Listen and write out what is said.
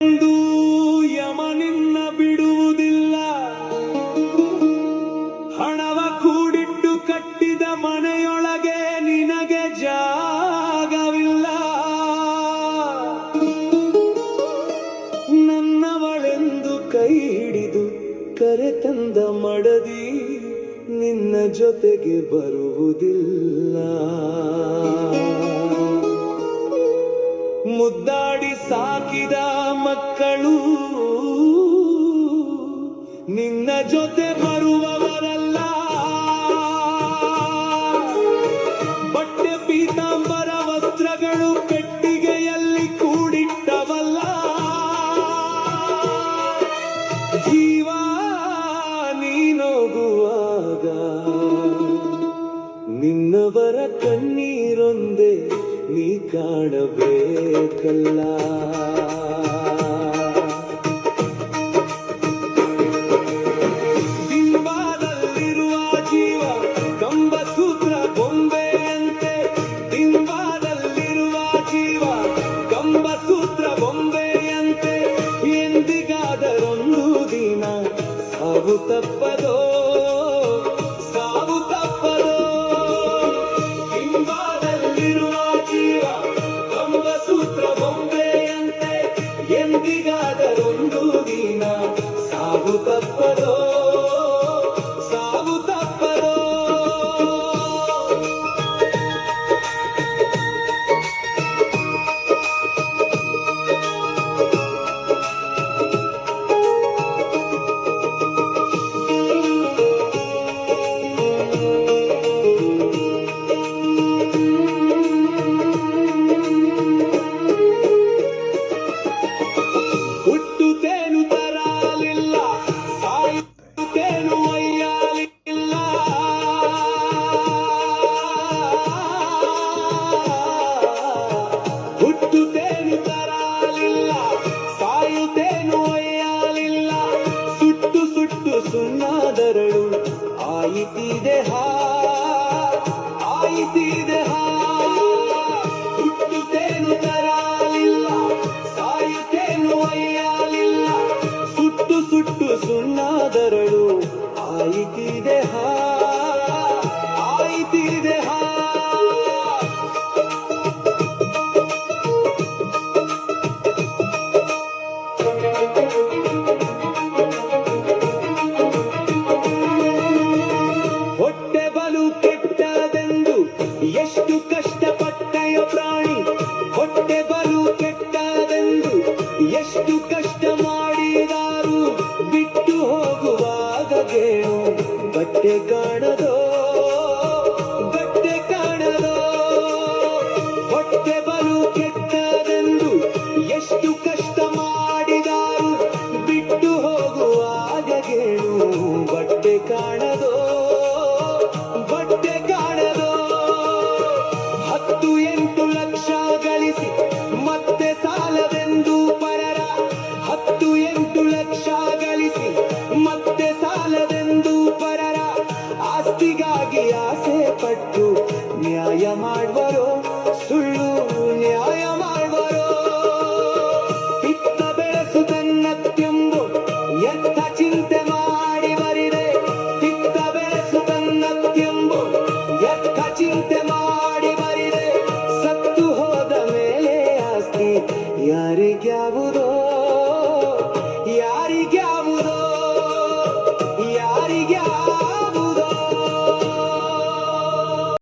ಎಂದು ಯಮ ನಿನ್ನ ಬಿಡುವುದಿಲ್ಲ. ಹಣವ ಕೂಡಿಟ್ಟು ಕಟ್ಟಿದ ಮನೆಯೊಳಗೆ ನಿನಗೆ ಜಾಗವಿಲ್ಲ. ನನ್ನವಳೆಂದು ಕೈ ಹಿಡಿದು ಕರೆತಂದ ಮಡದಿ ನಿನ್ನ ಜೊತೆಗೆ ಬರುವುದಿಲ್ಲ. ಮುದ್ದಾಡಿ ಸಾಕಿದ ಮಕ್ಕಳು ನಿನ್ನ ಜೊತೆ ಬರುವವರಲ್ಲ. ಬಟ್ಟೆ ಪೀತಾಂಬರ ವಸ್ತ್ರಗಳು ಪೆಟ್ಟಿಗೆಯಲ್ಲಿ ಕೂಡಿಟ್ಟವಲ್ಲ. ಜೀವ ನೀನೋಗುವಾಗ ನಿನ್ನವರ ಕಣ್ಣೀರೊಂದೇ ನೀ ಕಾಣಬೇಕಲ್ಲ. ದಿಂಬಾದಲ್ಲಿರುವ ಜೀವ ಕಂಬಸೂತ್ರ ಬೊಂಬೆಯಂತೆ. ದಿಂಬಾದಲ್ಲಿರುವ ಜೀವ ಕಂಬಸೂತ್ರ ಬೊಂಬೆಯಂತೆ. ಎಂದಿಗಾದರೊಂದು ದಿನ ಸಾವು ತಪ್ಪದೋ, ಸಾವು ತಪ್ಪದೋ. ಕಂಬಸೂತ್ರ ಬೊಂಬೆಯಂತೆ ಎಂದಿಗಾದರೊಂದು ದಿನ ಸಾವು ತಪ್ಪದೋ, ಸಾವು ತಪ್ಪದೋ. ಹುಟ್ಟುತ್ತೇನು ತರಲಿಲ್ಲ, ಸಾಯುತ್ತೇನು ಒಯ್ಯಲಿಲ್ಲ. ಹುಟ್ಟುತ್ತೇನು ತರಲಿಲ್ಲ, ಸಾಯುತ್ತೇನು ಒಯ್ಯಲಿಲ್ಲ. ಸುಟ್ಟು ಸುಟ್ಟು ಸುಣ್ಣಾದರಳು ಆಯಿತಿದೆ ಹಾ, ಆಯಿತಿದೆ ಹಾ. ಹುಟ್ಟುತ್ತೇನು ತರಲಿಲ್ಲ, ಸಾಯುತ್ತೇನು ಒಯ್ಯಲಿಲ್ಲ. ಸುಟ್ಟು ಸುಟ್ಟು ಸುಣ್ಣಾದರಳು ಆಯಿತಿದೆ ಹಾ, ಆಯಿತಿದೆ ಹಾ. ಹೊಟ್ಟೆ ಬಲು ಕೆಟ್ಟದೆಂದು ಎಷ್ಟು ಕಷ್ಟಪಟ್ಟೆಯ ಪ್ರಾಣಿ. ಹೊಟ್ಟೆ ಬಲು ಕೆಟ್ಟದೆಂದು ಎಷ್ಟು ಕಷ್ಟ ಮಾಡಿದಾರು. ಬಿಟ್ಟು ಹೋಗುವಾಗ ಗೇಣು ಬಟ್ಟೆ ಕಾಣದೋ, ಬಟ್ಟೆ ಕಾಣದೋ. ಹೊಟ್ಟೆ ಬಲು ಕೆಟ್ಟದೆಂದು ಎಷ್ಟು ಕಷ್ಟ ಮಾಡಿದಾರು. ಬಿಟ್ಟು ಹೋಗುವಾಗ ಗೇಣು ಬಟ್ಟೆ ಕಾಣದೋ, ಬಟ್ಟೆ ಕಾಣದೋ. 10-8 ಲಕ್ಷ ಗಳಿಸಿ ಮತ್ತೆ ಸಾಲದೆಂದು ಪರರ. 10-8 ಲಕ್ಷ ಗಳಿಸಿ ಮತ್ತೆ ಸಾಲದೆಂದು ಪರರ. ಆಸ್ತಿಗಾಗಿ ಆಸೆ ಪಟ್ಟು ನ್ಯಾಯ ಮಾಡುವರೋ, ಸುಳ್ಳು ನ್ಯಾಯ ಮಾಡುವರೋ. ಪಿತ್ತ ಬೆಳೆಸು ತನ್ನತ್ತೆಂದು ಎಂಥ ಚಿಂತೆ ಮಾಡಿ ಬರಿದೆ. ಪಿತ್ತ ಬೆಳೆಸು ತನ್ನತ್ತೆಂಬು ಎಂಥ ಚಿಂತೆ ಮಾಡಿ ಬರಿದೆ. ಸತ್ತು ಹೋದ ಮೇಲೆ ಆಸ್ತಿ ಯಾರಿಗ್ಯಾವುದೋ, ಯಾರಿಗ್ಯಾವುದೋ, ಯಾರಿಗ್ಯಾವುದೋ.